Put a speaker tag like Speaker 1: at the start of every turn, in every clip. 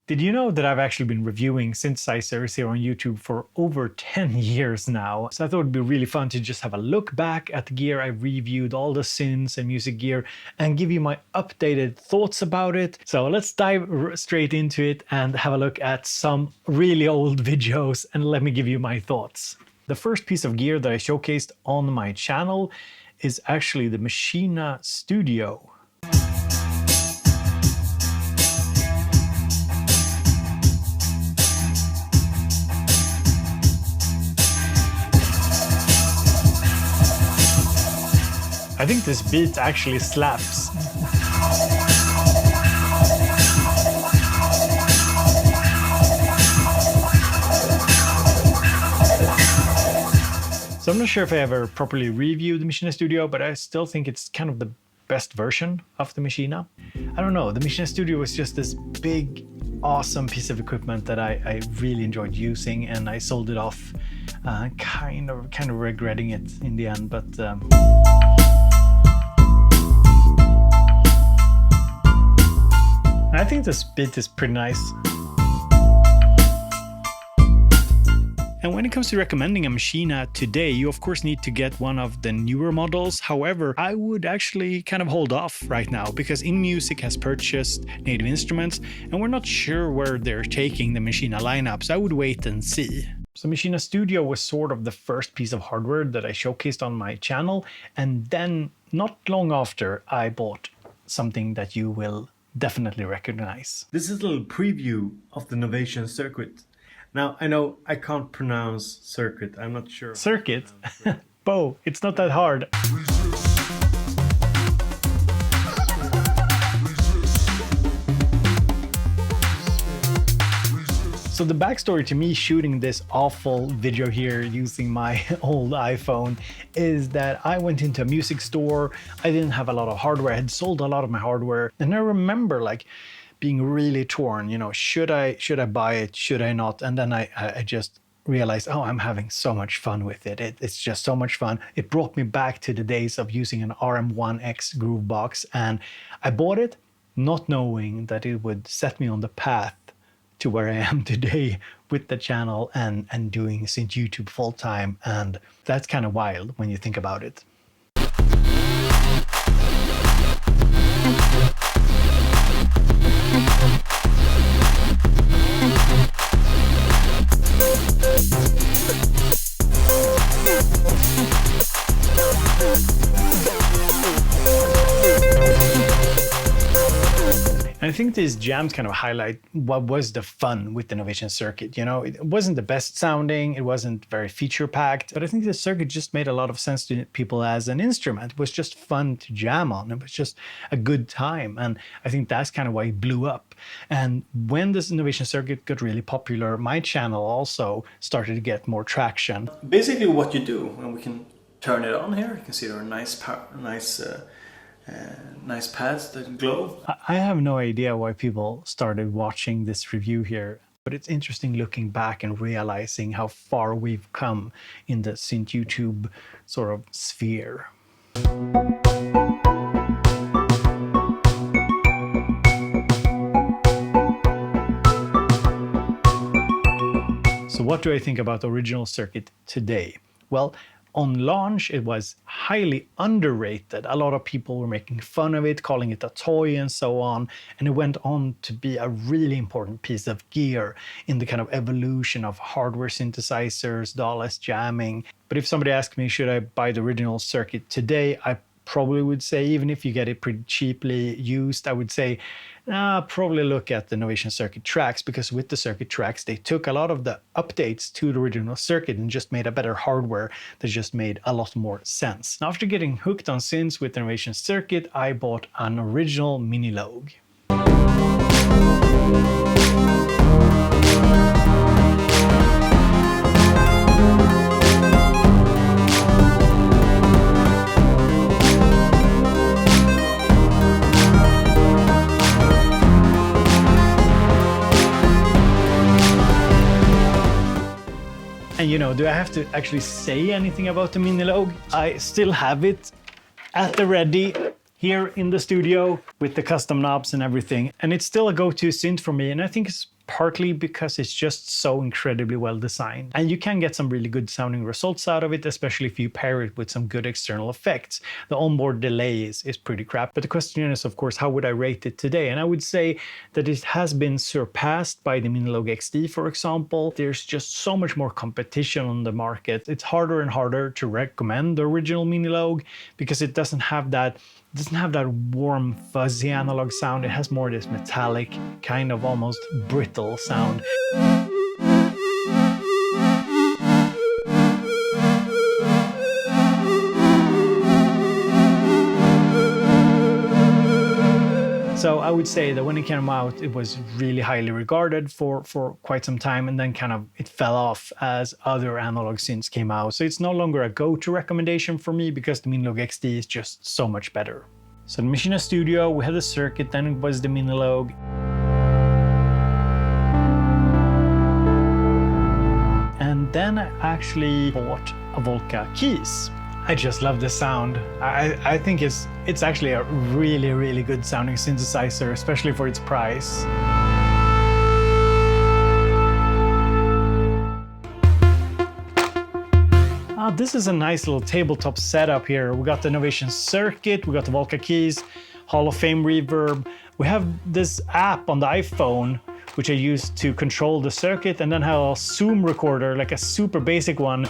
Speaker 1: Did you know that I've actually been reviewing synthesizers here on YouTube for over 10 years now? So I thought it'd be really fun to just have a look back at the gear I've reviewed, all the synths and music gear, and give you my updated thoughts about it. So let's dive straight into it and have a look at some really old videos and let me give you my thoughts. The first piece of gear that I showcased on my channel is actually the Maschine Studio. I think this beat actually slaps. So I'm not sure if I ever properly reviewed the Maschine Studio, but I still think it's kind of the best version of the Maschine. I don't know, the Maschine Studio was just this big, awesome piece of equipment that I really enjoyed using, and I sold it off, kind of regretting it in the end, but I think this beat is pretty nice. And when it comes to recommending a Maschine today, you of course need to get one of the newer models. However, I would actually kind of hold off right now because inMusic has purchased Native Instruments and we're not sure where they're taking the Maschine lineup, so I would wait and see. So Maschine Studio was sort of the first piece of hardware that I showcased on my channel, and then not long after I bought something that you will definitely recognize. This is a little preview of the Novation circuit. Now, I know I can't pronounce circuit. I'm not sure. Circuit? Bo, it's not that hard. So the backstory to me shooting this awful video here using my old iPhone is that I went into a music store. I didn't have a lot of hardware. I had sold a lot of my hardware. And I remember like being really torn, you know, should I buy it? Should I not? And then I just realized, oh, I'm having so much fun with it. It's just so much fun. It brought me back to the days of using an RM1X Groovebox. And I bought it not knowing that it would set me on the path to where I am today with the channel and doing synth YouTube full time. And that's kind of wild when you think about it. I think these jams kind of highlight what was the fun with the Novation circuit. You know, it wasn't the best sounding, it wasn't very feature packed, but I think the circuit just made a lot of sense to people as an instrument. It was just fun to jam on. It was just a good time. And I think that's kind of why it blew up. And when this Novation circuit got really popular, my channel also started to get more traction. Basically what you do, and we can turn it on here, you can see there are nice pads that glow. I have no idea why people started watching this review here, but it's interesting looking back and realizing how far we've come in the synth YouTube sort of sphere. So what do I think about the original circuit today? Well, on launch, it was highly underrated. A lot of people were making fun of it, calling it a toy and so on. And it went on to be a really important piece of gear in the kind of evolution of hardware synthesizers, DAW-less jamming. But if somebody asked me, should I buy the original circuit today? I probably would say, even if you get it pretty cheaply used, I would say, probably look at the Novation circuit tracks, because with the circuit tracks, they took a lot of the updates to the original circuit and just made a better hardware that just made a lot more sense. Now, after getting hooked on synths with the Novation circuit, I bought an original mini-Logue. And you know, do I have to actually say anything about the mini-Logue? I still have it at the ready here in the studio with the custom knobs and everything. And it's still a go-to synth for me. And I think it's partly because it's just so incredibly well designed. And you can get some really good sounding results out of it, especially if you pair it with some good external effects. The onboard delay is pretty crap. But the question is, of course, how would I rate it today? And I would say that it has been surpassed by the Minilogue XD, for example. There's just so much more competition on the market. It's harder and harder to recommend the original Minilogue because it doesn't have that warm, fuzzy analog sound. It has more this metallic, kind of almost brittle sound. So I would say that when it came out, it was really highly regarded for quite some time, and then kind of it fell off as other analog synths came out. So it's no longer a go-to recommendation for me because the Minilogue XD is just so much better. So the Maschine Studio, we had the circuit, then it was the Minilogue. And then I actually bought a Volca keys. I just love the sound. I think it's actually a really, really good sounding synthesizer, especially for its price. This is a nice little tabletop setup here. We got the Novation circuit, we got the Volca keys, Hall of Fame reverb. We have this app on the iPhone, which I use to control the circuit, and then have a Zoom recorder, like a super basic one.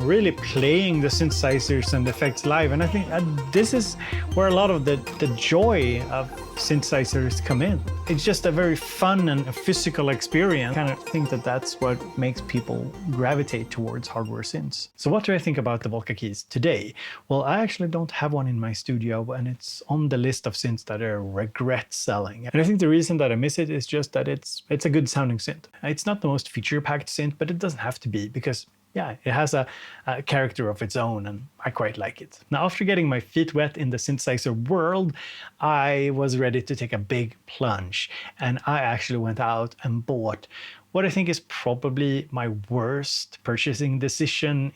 Speaker 1: Really playing the synthesizers and effects live, and I think this is where a lot of the joy of synthesizers come in. It's just a very fun and physical experience. I kind of think that that's what makes people gravitate towards hardware synths. So what do I think about the Volca keys today? Well, I actually don't have one in my studio, and it's on the list of synths that I regret selling. And I think the reason that I miss it is just that it's a good sounding synth. It's not the most feature-packed synth, but it doesn't have to be, because yeah, it has a character of its own, and I quite like it. Now, after getting my feet wet in the synthesizer world, I was ready to take a big plunge, and I actually went out and bought what I think is probably my worst purchasing decision.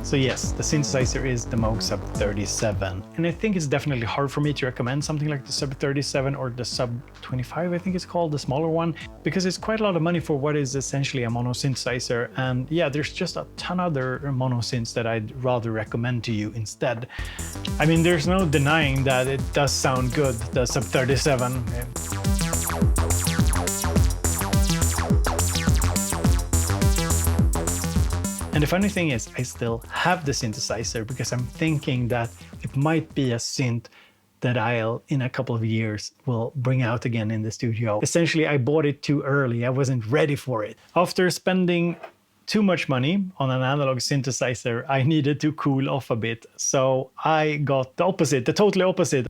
Speaker 1: So yes, the synthesizer is the Moog Sub37. And I think it's definitely hard for me to recommend something like the Sub37 or the Sub25, I think it's called, the smaller one, because it's quite a lot of money for what is essentially a mono synthesizer. And yeah, there's just a ton of other mono synths that I'd rather recommend to you instead. I mean, there's no denying that it does sound good, the Sub37. And the funny thing is, I still have the synthesizer because I'm thinking that it might be a synth that I'll, in a couple of years, will bring out again in the studio. Essentially, I bought it too early. I wasn't ready for it. After spending too much money on an analog synthesizer, I needed to cool off a bit. So I got the opposite, the totally opposite.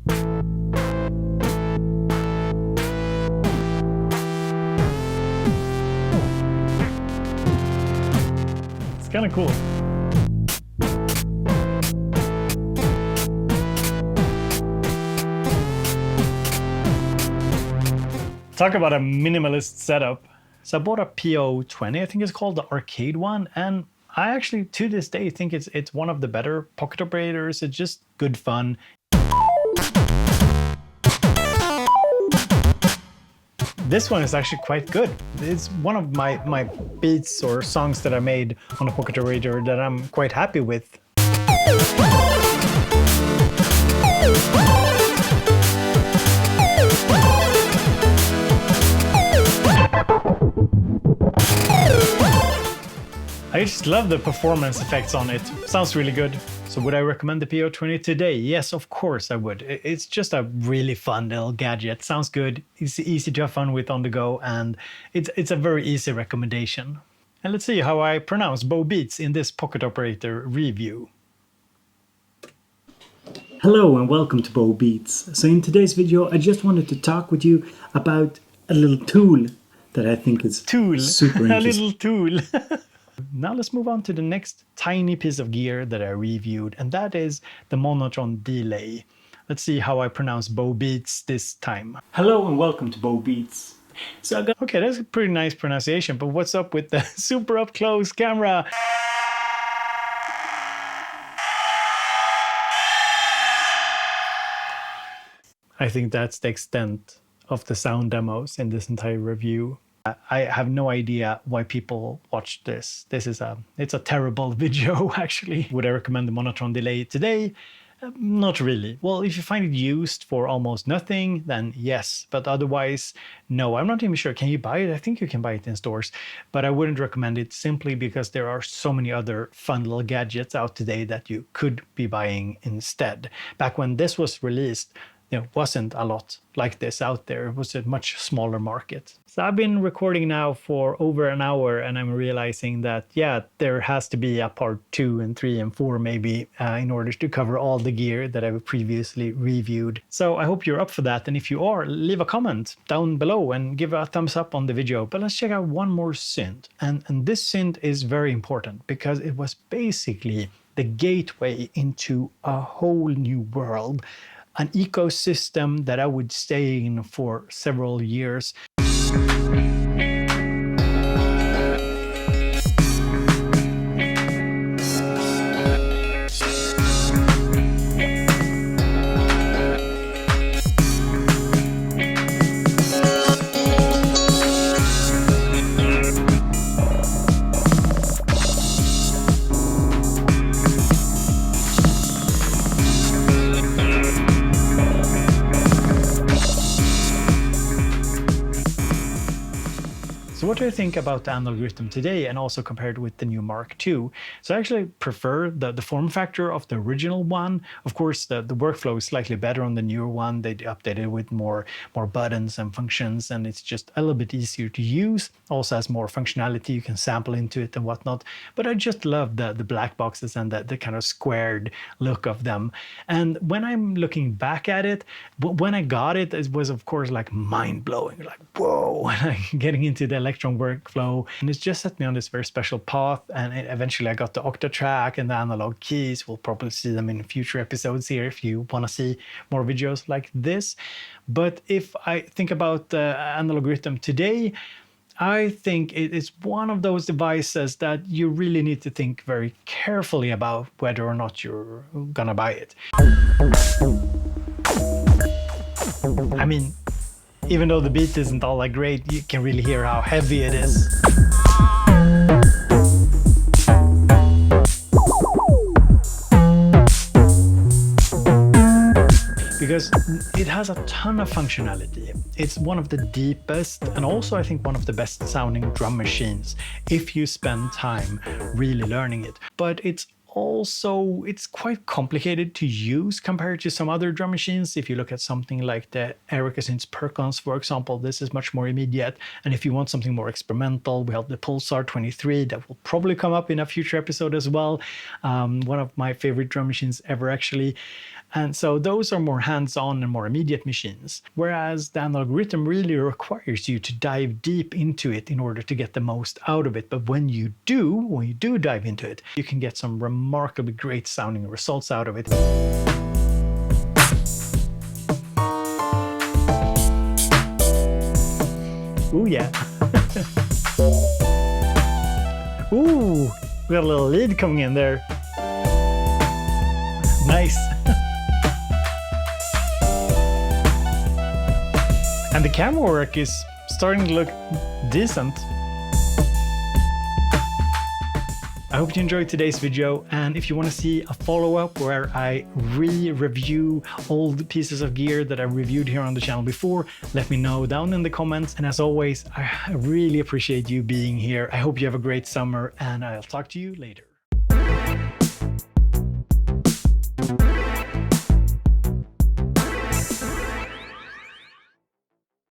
Speaker 1: It's kind of cool. Talk about a minimalist setup. So I bought a PO20, I think it's called, the arcade one, and I actually to this day think it's one of the better pocket operators. It's just good fun. This one is actually quite good. It's one of my beats or songs that I made on a pocket operator that I'm quite happy with. I just love the performance effects on it. Sounds really good. So would I recommend the PO20 today? Yes, of course I would. It's just a really fun little gadget. Sounds good. It's easy to have fun with on the go, and it's a very easy recommendation. And let's see how I pronounce BoBeats in this pocket operator review.
Speaker 2: Hello and welcome to BoBeats. So in today's video I just wanted to talk with you about a little tool that I think is super interesting.
Speaker 1: A little tool. Now let's move on to the next tiny piece of gear that I reviewed, and that is the Monotron delay. Let's see how I pronounce BoBeats this time.
Speaker 2: Hello and welcome to BoBeats.
Speaker 1: Okay, that's a pretty nice pronunciation, but what's up with the super up close camera? I think that's the extent of the sound demos in this entire review. I have no idea why people watch this. It's a terrible video, actually. Would I recommend the Monotron delay today? Not really. Well, if you find it used for almost nothing, then yes. But otherwise, no. I'm not even sure. Can you buy it? I think you can buy it in stores. But I wouldn't recommend it simply because there are so many other fun little gadgets out today that you could be buying instead. Back when this was released, there wasn't a lot like this out there. It was a much smaller market. So I've been recording now for over an hour, and I'm realizing that, yeah, there has to be a part 2 and 3 and 4 maybe in order to cover all the gear that I've previously reviewed. So I hope you're up for that. And if you are, leave a comment down below and give a thumbs up on the video. But let's check out one more synth. And this synth is very important because it was basically the gateway into a whole new world. An ecosystem that I would stay in for several years. So what do I think about the analog rhythm today, and also compared with the new Mark II? So I actually prefer the form factor of the original one. Of course, the workflow is slightly better on the newer one. They updated it with more buttons and functions, and it's just a little bit easier to use. Also has more functionality. You can sample into it and whatnot. But I just love the black boxes and the kind of squared look of them. And when I'm looking back at it, when I got it, it was of course like mind-blowing. Like, whoa, getting into the Electron workflow, and it's just set me on this very special path. And eventually I got the Octatrack and the analog keys. We'll probably see them in future episodes here if you want to see more videos like this. But if I think about the analog rhythm today, I think it is one of those devices that you really need to think very carefully about whether or not you're gonna buy it. I mean, even though the beat isn't all that great, you can really hear how heavy it is. Because it has a ton of functionality. It's one of the deepest and also I think one of the best sounding drum machines if you spend time really learning it. But it's quite complicated to use compared to some other drum machines. If you look at something like the Erica Synths Percons, for example, this is much more immediate. And if you want something more experimental, we have the Pulsar 23 that will probably come up in a future episode as well. One of my favorite drum machines ever, actually. And so those are more hands-on and more immediate machines, whereas the analog rhythm really requires you to dive deep into it in order to get the most out of it. But when you do dive into it, you can get some remarkably great sounding results out of it. Ooh, yeah. Ooh, we got a little lead coming in there. Nice. And the camera work is starting to look decent. I hope you enjoyed today's video, and if you want to see a follow-up where I re-review old pieces of gear that I reviewed here on the channel before, let me know down in the comments. And as always, I really appreciate you being here. I hope you have a great summer, and I'll talk to you later.